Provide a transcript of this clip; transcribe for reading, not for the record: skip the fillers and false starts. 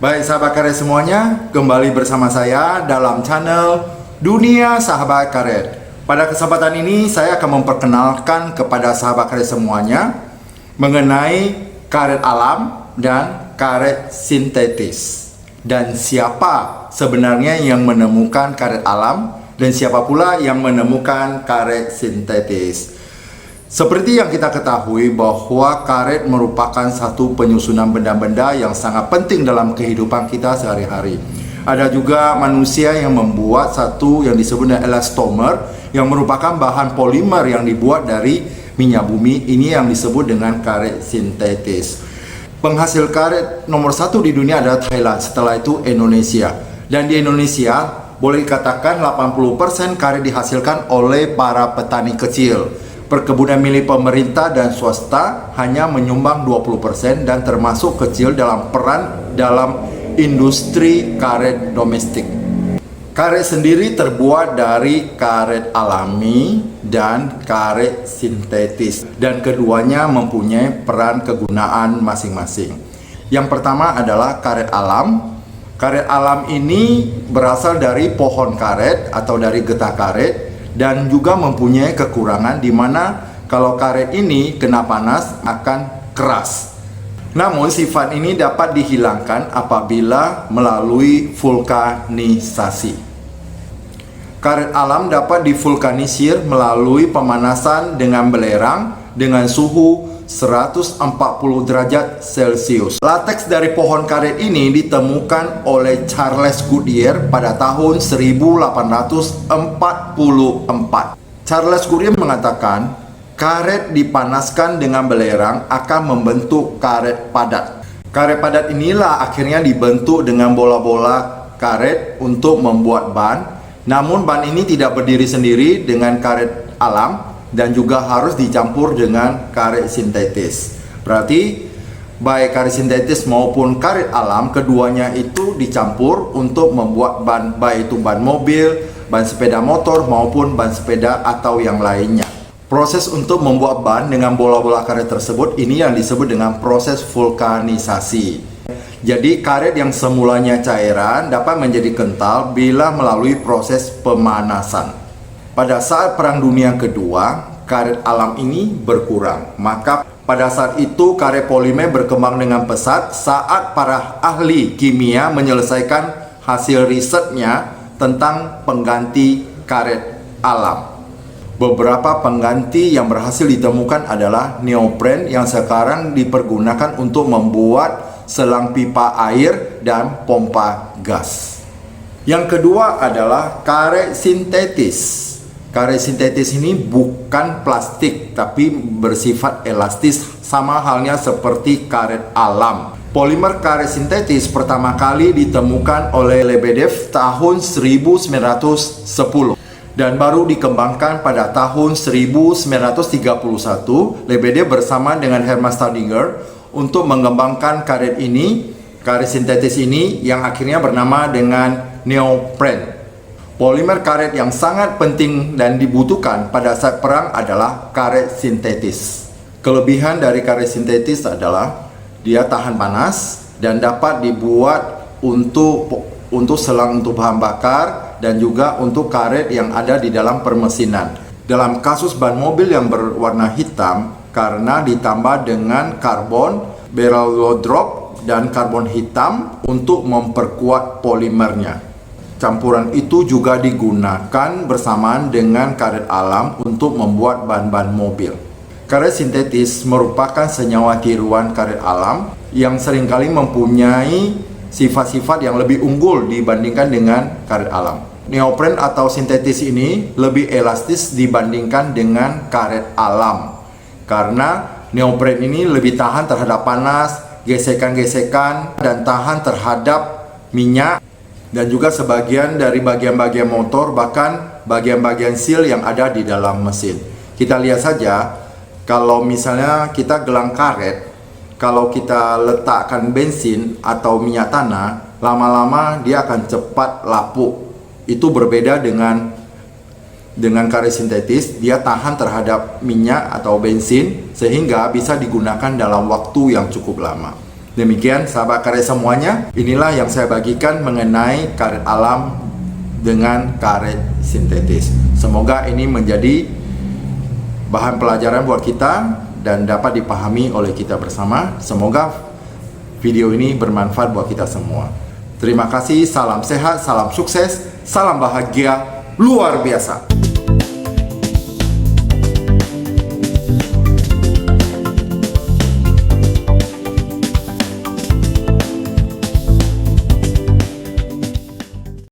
Baik sahabat karet semuanya, kembali bersama saya dalam channel Dunia Sahabat Karet. Pada kesempatan ini saya akan memperkenalkan kepada sahabat karet semuanya mengenai karet alam dan karet sintetis. Dan siapa sebenarnya yang menemukan karet alam dan siapa pula yang menemukan karet sintetis. Seperti yang kita ketahui bahwa karet merupakan satu penyusunan benda-benda yang sangat penting dalam kehidupan kita sehari-hari. Ada juga manusia yang membuat satu yang disebut dengan elastomer yang merupakan bahan polimer yang dibuat dari minyak bumi. Ini yang disebut dengan karet sintetis. Penghasil karet nomor satu di dunia adalah Thailand, setelah itu Indonesia. Dan di Indonesia boleh dikatakan 80% karet dihasilkan oleh para petani kecil. Perkebunan milik pemerintah dan swasta hanya menyumbang 20% dan termasuk kecil dalam peran dalam industri karet domestik. Karet sendiri terbuat dari karet alami dan karet sintetis dan keduanya mempunyai peran kegunaan masing-masing. Yang pertama adalah karet alam. Karet alam ini berasal dari pohon karet atau dari getah karet dan juga mempunyai kekurangan di mana kalau karet ini kena panas akan keras. Namun sifat ini dapat dihilangkan apabila melalui vulkanisasi. Karet alam dapat divulkanisir melalui pemanasan dengan belerang dengan suhu 140 derajat Celcius. Lateks dari pohon karet ini ditemukan oleh Charles Goodyear pada tahun 1844. Charles Goodyear mengatakan, karet dipanaskan dengan belerang akan membentuk karet padat. Karet padat inilah akhirnya dibentuk dengan bola-bola karet untuk membuat ban. Namun ban ini tidak berdiri sendiri dengan karet alam dan juga harus dicampur dengan karet sintetis. Berarti baik karet sintetis maupun karet alam keduanya itu dicampur untuk membuat ban, baik itu ban mobil, ban sepeda motor maupun ban sepeda atau yang lainnya. Proses untuk membuat ban dengan bola-bola karet tersebut ini yang disebut dengan proses vulkanisasi. Jadi karet yang semulanya cairan dapat menjadi kental bila melalui proses pemanasan. Pada saat Perang Dunia Kedua, karet alam ini berkurang. Maka pada saat itu karet polimer berkembang dengan pesat saat para ahli kimia menyelesaikan hasil risetnya tentang pengganti karet alam. Beberapa pengganti yang berhasil ditemukan adalah neopren yang sekarang dipergunakan untuk membuat selang pipa air dan pompa gas. Yang kedua adalah karet sintetis. Karet sintetis ini bukan plastik tapi bersifat elastis, sama halnya seperti karet alam. Polimer karet sintetis pertama kali ditemukan oleh Lebedev tahun 1910 dan baru dikembangkan pada tahun 1931. Lebedev bersama dengan Hermann Staudinger untuk mengembangkan karet sintetis ini yang akhirnya bernama dengan neopren. Polimer karet yang sangat penting dan dibutuhkan pada saat perang adalah karet sintetis. Kelebihan dari karet sintetis adalah dia tahan panas dan dapat dibuat untuk selang untuk bahan bakar dan juga untuk karet yang ada di dalam permesinan. Dalam kasus ban mobil yang berwarna hitam karena ditambah dengan karbon, beryl drop dan karbon hitam untuk memperkuat polimernya. Campuran itu juga digunakan bersamaan dengan karet alam untuk membuat ban-ban mobil. Karet sintetis merupakan senyawa tiruan karet alam yang seringkali mempunyai sifat-sifat yang lebih unggul dibandingkan dengan karet alam. Neopren atau sintetis ini lebih elastis dibandingkan dengan karet alam karena neopren ini lebih tahan terhadap panas, gesekan-gesekan, dan tahan terhadap minyak dan juga sebagian dari bagian-bagian motor, bahkan bagian-bagian seal yang ada di dalam mesin. Kita lihat saja, kalau misalnya kita gelang karet, kalau kita letakkan bensin atau minyak tanah, lama-lama dia akan cepat lapuk. Itu berbeda dengan karet sintetis, dia tahan terhadap minyak atau bensin sehingga bisa digunakan dalam waktu yang cukup lama. Demikian sahabat karet semuanya, inilah yang saya bagikan mengenai karet alam dengan karet sintetis. Semoga ini menjadi bahan pelajaran buat kita dan dapat dipahami oleh kita bersama. Semoga video ini bermanfaat buat kita semua. Terima kasih, salam sehat, salam sukses, salam bahagia luar biasa.